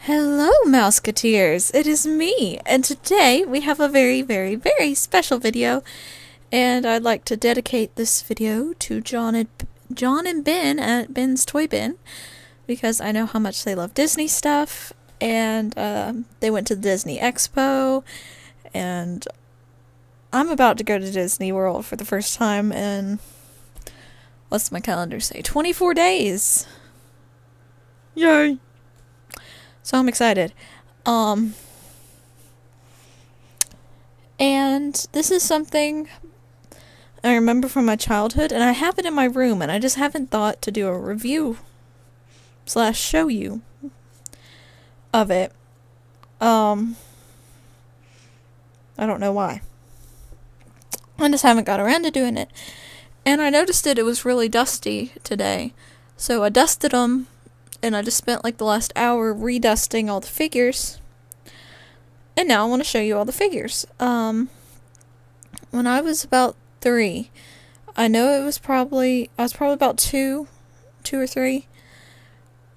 Hello, Mouseketeers! It is me, and today we have a very, very, very special video, and I'd like to dedicate this video to John and Ben at Ben's Toy Bin, because I know how much they love Disney stuff, and they went to the Disney Expo, and I'm about to go to Disney World for the first time in, what's my calendar say, 24 days! Yay! So I'm excited. And this is something I remember from my childhood, and I have it in my room, and I just haven't thought to do a review / show you of it. I don't know why. I just haven't got around to doing it. And I noticed it was really dusty today. So I dusted them, and I just spent like the last hour redusting all the figures. And now I want to show you all the figures. When I was about 3, I know I was probably about 2 or 3.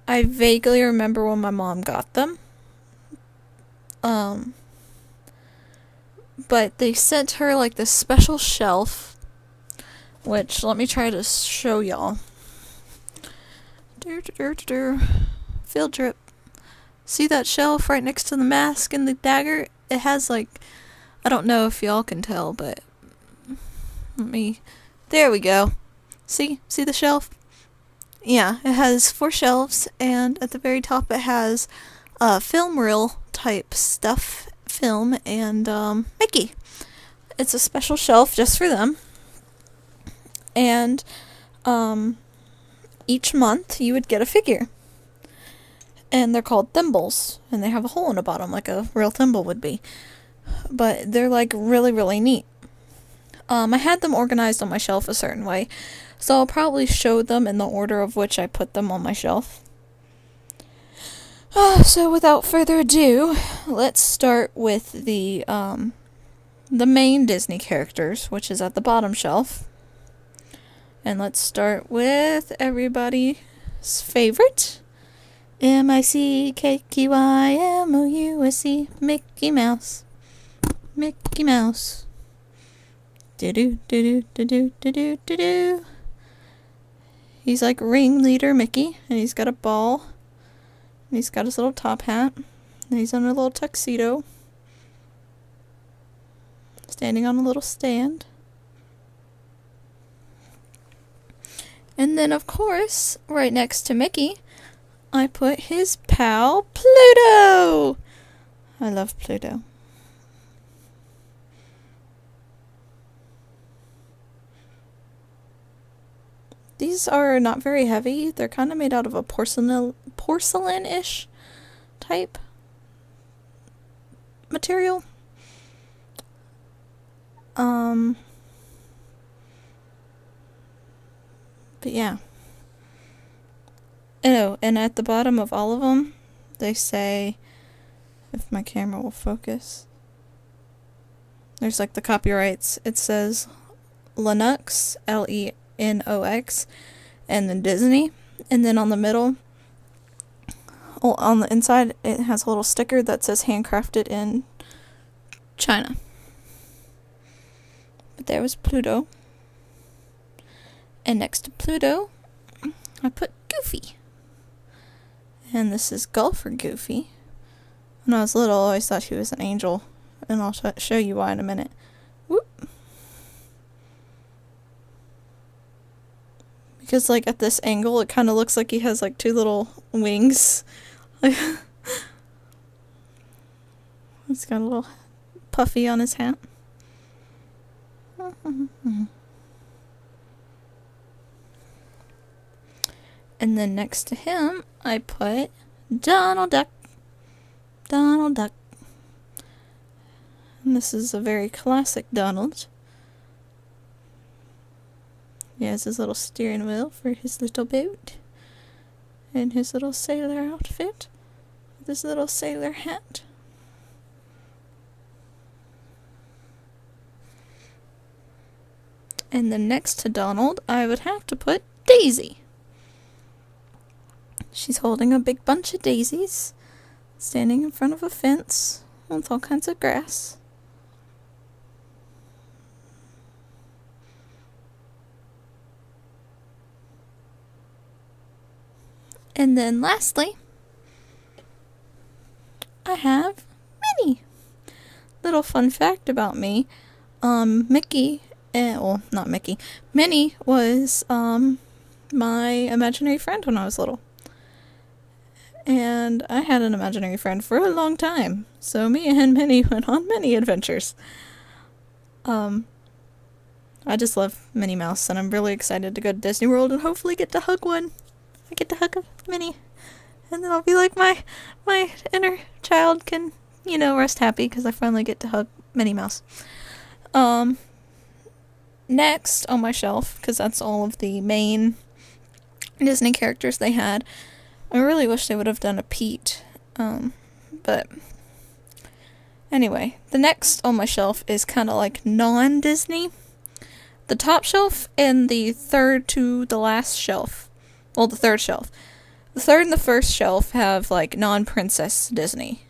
I vaguely remember when my mom got them. But they sent her like this special shelf, which let me try to show y'all. Field trip. See that shelf right next to the mask and the dagger? It has like, I don't know if y'all can tell, but there we go. See the shelf? Yeah, it has 4 shelves, and at the very top it has film reel type stuff, film, and Mickey. It's a special shelf just for them. And each month you would get a figure. And they're called Thimbles, and they have a hole in the bottom like a real thimble would be. But they're like really, really neat. I had them organized on my shelf a certain way, so I'll probably show them in the order of which I put them on my shelf. So without further ado, let's start with the main Disney characters, which is at the bottom shelf. And let's start with everybody's favorite, MICKEYMOUSE, Mickey Mouse. Mickey Mouse. Do-do-do-do-do-do-do-do-do. He's like ringleader Mickey, and he's got a ball, and he's got his little top hat, and he's in a little tuxedo, standing on a little stand. And then, of course, right next to Mickey, I put his pal, Pluto! I love Pluto. These are not very heavy. They're kind of made out of a porcelain-ish type material. But yeah. Oh, and at the bottom of all of them, they say, if my camera will focus, there's like the copyrights. It says Lenox, Lenox, and then Disney. And then on the middle, on the inside, it has a little sticker that says handcrafted in China. But there was Pluto. And next to Pluto, I put Goofy. And this is Golfer Goofy. When I was little, I always thought he was an angel. And I'll show you why in a minute. Whoop. Because, like, at this angle, it kind of looks like he has, like, 2 little wings. He's got a little puffy on his hat. And then next to him, I put Donald Duck. Donald Duck. And this is a very classic Donald. He has his little steering wheel for his little boat. And his little sailor outfit. With his little sailor hat. And then next to Donald, I would have to put Daisy. She's holding a big bunch of daisies. standing in front of a fence with all kinds of grass. And then lastly, I have Minnie. Little fun fact about me, Mickey, well, not Mickey, Minnie was, my imaginary friend when I was little. And I had an imaginary friend for a long time, so me and Minnie went on many adventures. I just love Minnie Mouse, and I'm really excited to go to Disney World and hopefully get to hug one. I get to hug a Minnie, and then I'll be like my inner child can, rest happy because I finally get to hug Minnie Mouse. Next on my shelf, because that's all of the main Disney characters they had. I really wish they would have done a Pete, but anyway, the next on my shelf is kind of like non-Disney. The top shelf and the third to the last shelf. Well, the third shelf. The third and the first shelf have, like, non-princess Disney.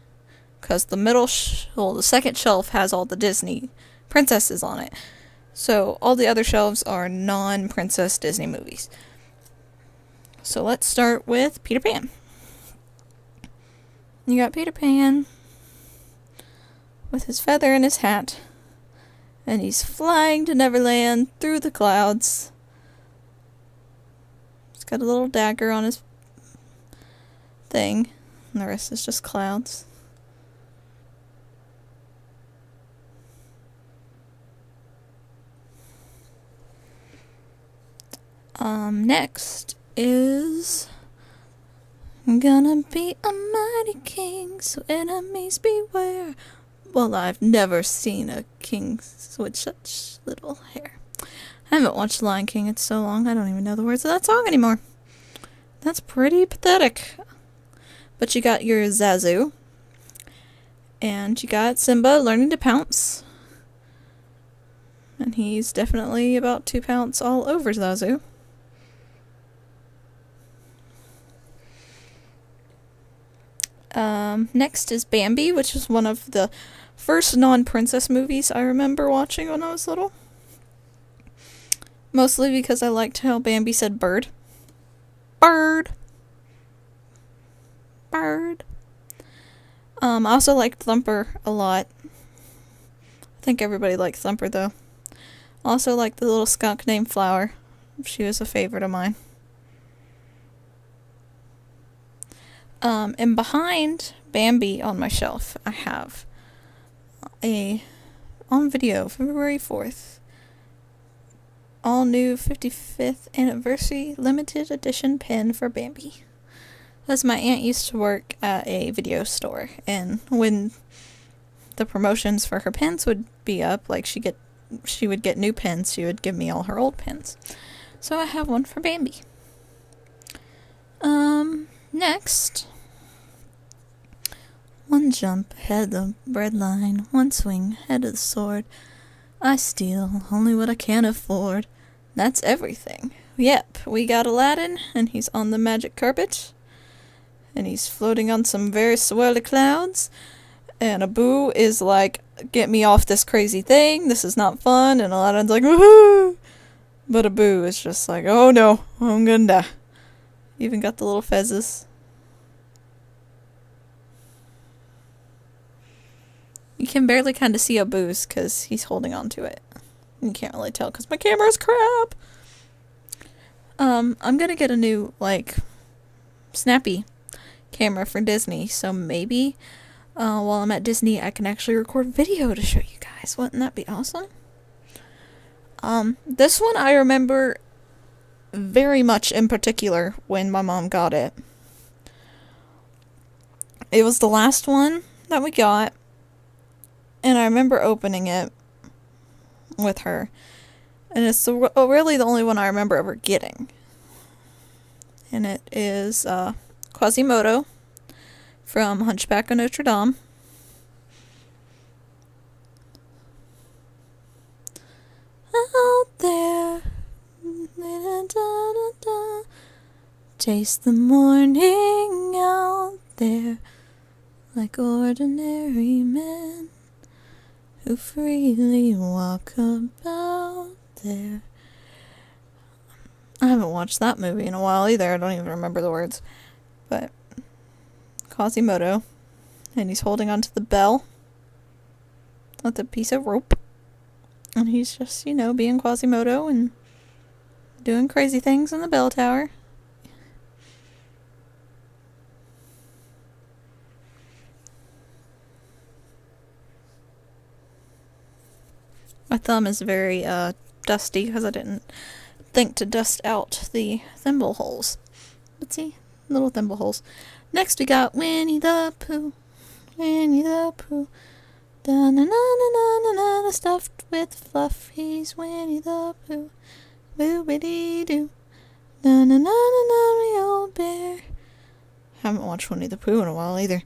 Because the the second shelf has all the Disney princesses on it. So, all the other shelves are non-princess Disney movies. So, let's start with Peter Pan. You got Peter Pan with his feather in his hat. And he's flying to Neverland through the clouds. Got a little dagger on his thing, and the rest is just clouds. Next is gonna be a mighty king, so enemies beware. Well, I've never seen a king with such little hair. I haven't watched Lion King in so long, I don't even know the words of that song anymore. That's pretty pathetic. But you got your Zazu. And you got Simba learning to pounce. And he's definitely about to pounce all over Zazu. Next is Bambi, which is one of the first non-princess movies I remember watching when I was little. Mostly because I liked how Bambi said bird. Bird. Bird. I also liked Thumper a lot. I think everybody liked Thumper, though. Also liked the little skunk named Flower. She was a favorite of mine. And behind Bambi on my shelf, I have on video, February 4th, all new 55th anniversary limited edition pin for Bambi. As my aunt used to work at a video store, and when the promotions for her pins would be up, like she would get new pins, she would give me all her old pins. So I have one for Bambi. Next. One jump ahead of the bread line, one swing ahead of the sword. I steal only what I can afford. That's everything. Yep, we got Aladdin, and he's on the magic carpet. And he's floating on some very swirly clouds. And Abu is like, get me off this crazy thing, this is not fun. And Aladdin's like, woohoo! But Abu is just like, oh no, I'm gonna die. Even got the little fezzes. You can barely kind of see Abu's because he's holding on to it. You can't really tell because my camera's crap. I'm gonna get a new, snappy camera for Disney, so maybe while I'm at Disney I can actually record video to show you guys. Wouldn't that be awesome? This one I remember very much in particular when my mom got it. It was the last one that we got, and I remember opening it with her, and it's really the only one I remember ever getting. And it is Quasimodo from Hunchback of Notre Dame. Out there, taste the morning out there. like ordinary men who freely walk about there. I haven't watched that movie in a while either. I don't even remember the words. But Quasimodo, and he's holding onto the bell with a piece of rope. And he's just, being Quasimodo and doing crazy things in the bell tower. My thumb is very dusty because I didn't think to dust out the thimble holes. Let's see, little thimble holes. Next we got Winnie the Pooh. Winnie the Pooh. Da-na-na-na-na-na-na, stuffed with fluff. He's Winnie the Pooh. Boo-biddy-doo. Na-na-na-na-na, me old bear. Haven't watched Winnie the Pooh in a while either.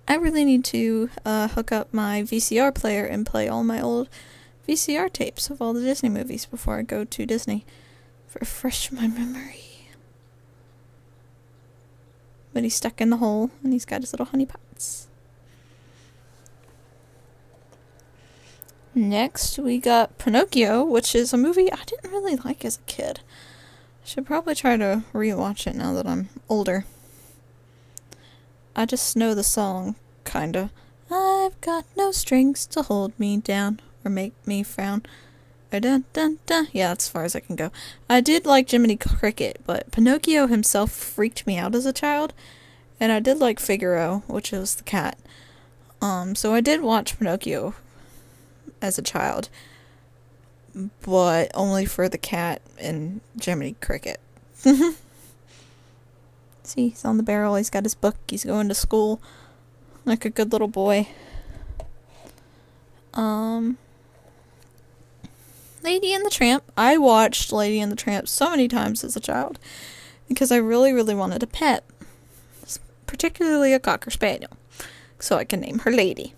I really need to hook up my VCR player and play all my old VCR tapes of all the Disney movies before I go to Disney. Refresh my memory. But he's stuck in the hole, and he's got his little honey pots. Next, we got Pinocchio, which is a movie I didn't really like as a kid. I should probably try to rewatch it now that I'm older. I just know the song, kinda. I've got no strings to hold me down or make me frown. Dun, dun, dun. Yeah, that's as far as I can go. I did like Jiminy Cricket, but Pinocchio himself freaked me out as a child. And I did like Figaro, which was the cat. So I did watch Pinocchio as a child. But only for the cat and Jiminy Cricket. See, he's on the barrel, he's got his book, he's going to school like a good little boy. Lady and the Tramp. I watched Lady and the Tramp so many times as a child because I really, really wanted a pet, particularly a Cocker Spaniel, so I can name her Lady.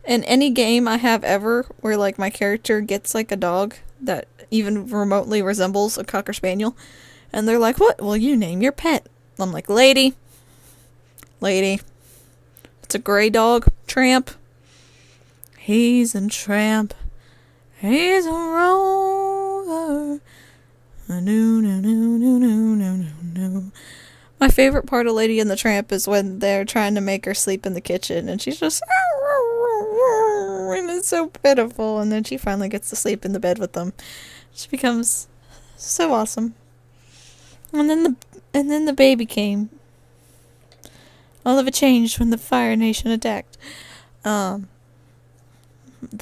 In any game I have ever where like my character gets like a dog that even remotely resembles a Cocker Spaniel, and they're like, "What will you name your pet?" I'm like, Lady. Lady. It's a gray dog. Tramp. He's a tramp. He's a rover. No. My favorite part of Lady and the Tramp is when they're trying to make her sleep in the kitchen, and she's just, and it's so pitiful, and then she finally gets to sleep in the bed with them. She becomes so awesome. And then the baby came. All of it changed when the Fire Nation attacked. The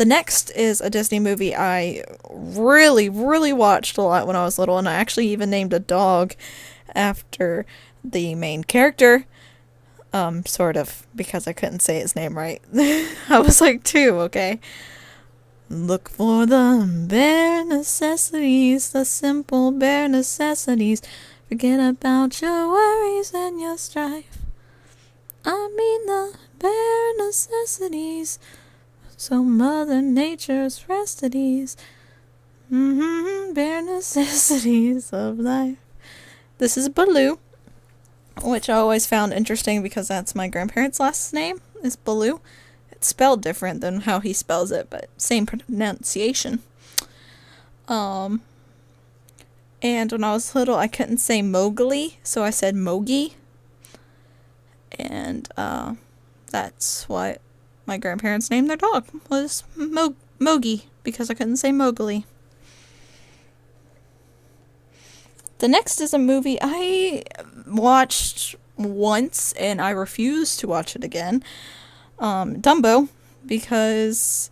next is a Disney movie I really, really watched a lot when I was little, and I actually even named a dog after the main character. Sort of, because I couldn't say his name right. I was like 2, okay? Look for the bare necessities, the simple bare necessities. Forget about your worries and your strife. I mean the bare necessities, so Mother Nature's rest at ease. Bare necessities of life. This is Baloo, which I always found interesting because that's my grandparents' last name, is Baloo. It's spelled different than how he spells it, but same pronunciation. And when I was little, I couldn't say Mowgli, so I said Mogi. And that's what my grandparents named their dog, was Mogi, because I couldn't say Mowgli. The next is a movie I watched once, and I refuse to watch it again. Dumbo, because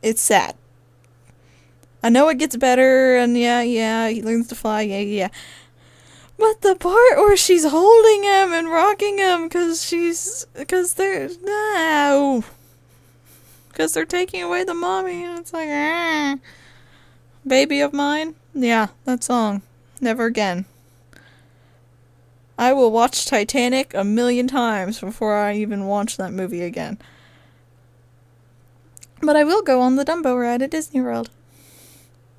it's sad. I know it gets better, and yeah, he learns to fly, yeah. But the part where she's holding him and rocking him because they're taking away the mommy, and it's like, baby of mine. Yeah, that song. Never again. I will watch Titanic 1,000,000 times before I even watch that movie again. But I will go on the Dumbo ride at Disney World.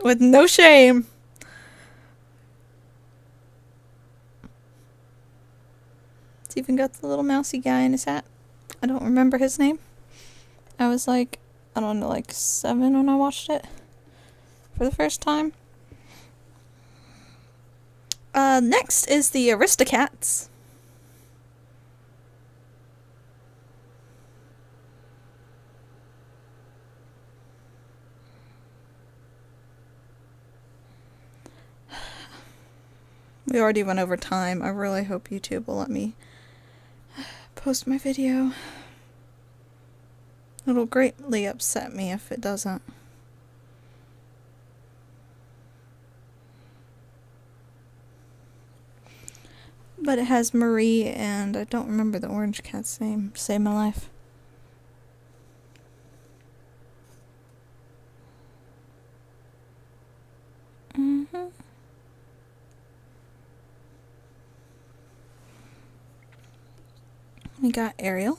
With no shame. It's even got the little mousy guy in his hat. I don't remember his name. I was like, I don't know, like 7 when I watched it for the first time. Next is the Aristocats. We already went over time. I really hope YouTube will let me post my video. It'll greatly upset me if it doesn't. But it has Marie, and I don't remember the orange cat's name. Save my life. We got Ariel.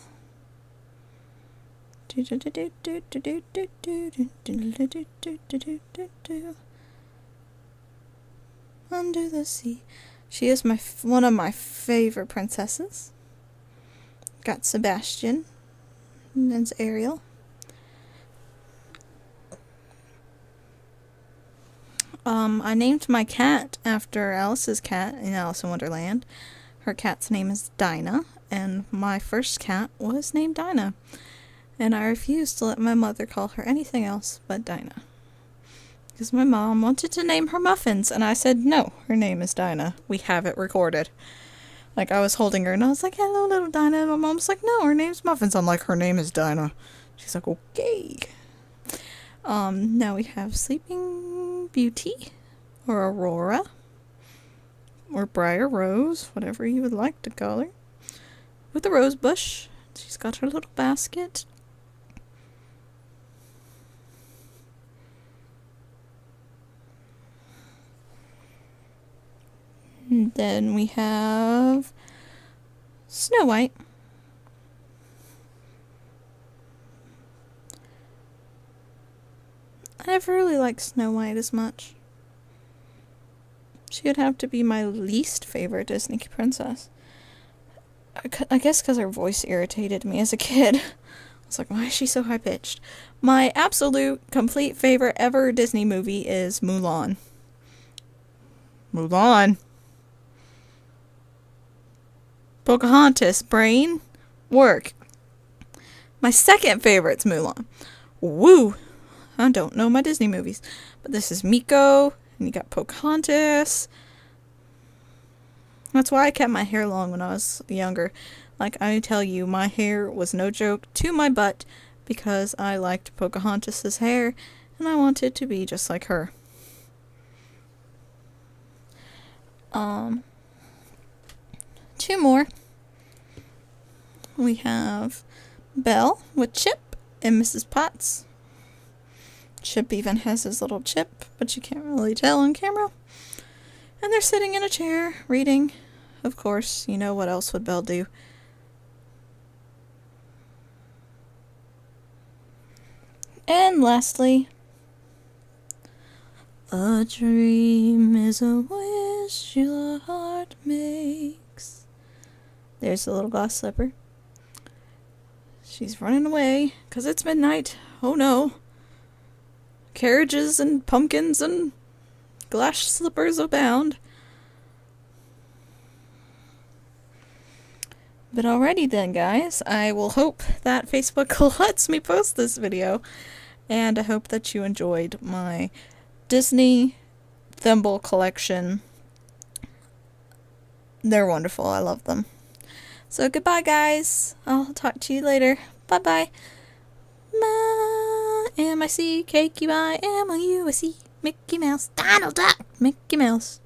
Under the sea. She is one of my favorite princesses. Got Sebastian. And then Ariel. I named my cat after Alice's cat in Alice in Wonderland. Her cat's name is Dinah, and my first cat was named Dinah. And I refused to let my mother call her anything else but Dinah. Because my mom wanted to name her Muffins, and I said, no, her name is Dinah. We have it recorded. Like, I was holding her, and I was like, hello, little Dinah. And my mom's like, no, her name's Muffins. I'm like, her name is Dinah. She's like, okay. Now we have Sleeping Beauty, or Aurora, or Briar Rose, whatever you would like to call her, with a rose bush. She's got her little basket. And then we have Snow White. I never really liked Snow White as much. She would have to be my least favorite Disney princess. I guess because her voice irritated me as a kid. I was like, why is she so high-pitched? My absolute, complete favorite ever Disney movie is Mulan. Mulan. Pocahontas, brain, work. My second favorite's Mulan. Woo! I don't know my Disney movies. But this is Miko, and you got Pocahontas. That's why I kept my hair long when I was younger. Like, I tell you, my hair was no joke to my butt because I liked Pocahontas' hair, and I wanted to be just like her. Two more. We have Belle with Chip and Mrs. Potts. Chip even has his little chip, but you can't really tell on camera. And they're sitting in a chair, reading. Of course, you know what else would Belle do? And lastly, a dream is a wish your heart makes. There's the little glass slipper. She's running away because it's midnight. Oh no. Carriages and pumpkins and glass slippers abound. But alrighty then, guys. I will hope that Facebook lets me post this video. And I hope that you enjoyed my Disney Thimble collection. They're wonderful. I love them. So goodbye, guys. I'll talk to you later. Bye-bye. M-I-C-K-Q-I-M-O-U-S-E. Mickey Mouse. Donald Duck. Mickey Mouse.